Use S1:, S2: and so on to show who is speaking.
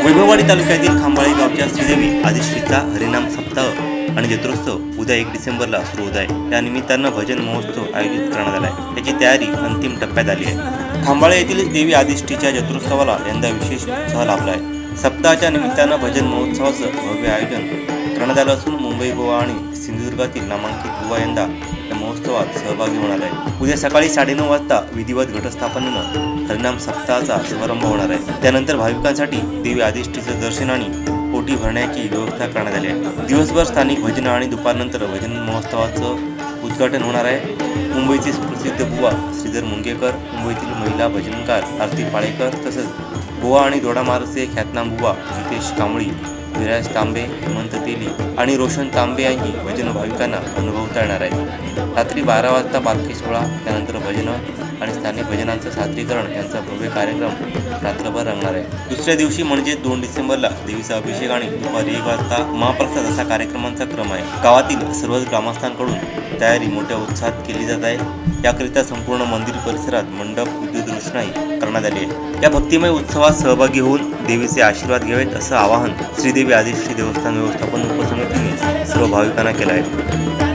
S1: वैभववाडी तालुक्यातील खांबाळे गावच्या श्रीदेवी आदिश्रीचा हरिनाम सप्ताह आणि जत्रोत्सव उद्या 1 डिसेंबरला सुरू होत आहे. त्या निमित्तानं भजन महोत्सव आयोजित करण्यात आला आहे. त्याची तयारी अंतिम टप्प्यात आली आहे. खांबाळे येथील देवी आदिश्रीच्या जत्रोत्सवाला यंदा विशेष उत्साह लाभला आहे. सप्ताहाच्या निमित्तानं भजन महोत्सवाचं भव्य आयोजन करण्यात आलं असून मुंबई, गोवा आणि सिंधुदुर्गातील नामांकित युवा यंदा या महोत्सवात सहभागी होणार आहे. उद्या सकाळी 9:30 वाजता विधिवत घटस्थापनेनं हरिनाम सप्ताहाचा शुभारंभ होणार आहे. त्यानंतर भाविकांसाठी देवी आदिष्टीचं दर्शन आणि पोटी भरण्याची व्यवस्था करण्यात आली आहे. दिवसभर स्थानिक भजन आणि दुपारनंतर भजन महोत्सवाचं उद्घाटन होणार आहे. मुंबईचे सुप्रसिद्ध बुवा श्रीधर मुंगेकर, मुंबईतील महिला भजनकार आरती पाळेकर तसंच गोवा आणि दोडामार्गचे ख्यातनाम बुवा जितेश कांबळी, विराज तांबे, हेमंत तेली आणि रोशन तांबे यांनी भजन भाविकांना अनुभवता येणार आहे. रात्री 12 वाजता पालखी सोहळा, त्यानंतर भजनं आणि स्थानिक भजनांचं सादरीकरण यांचा भव्य कार्यक्रम रात्रभर रंगणार आहे. दुसऱ्या दिवशी म्हणजे 2 डिसेंबरला देवीचा अभिषेक आणि दुपारी 1 वाजता महाप्रसाद असा कार्यक्रमांचा क्रम आहे. गावातील सर्वच ग्रामस्थांकडून तयारी मोठ्या उत्साहात केली जात आहे. याकरिता संपूर्ण मंदिर परिसरात मंडप, विद्युत रोषणाई करण्यात आली आहे. या भक्तिमय उत्सवात सहभागी होऊन देवीचे आशीर्वाद घ्यावेत असं आवाहन श्रीदेवी आदिश्री देवस्थान व्यवस्थापन उपसमितीने सर्व भाविकांना केलं आहे.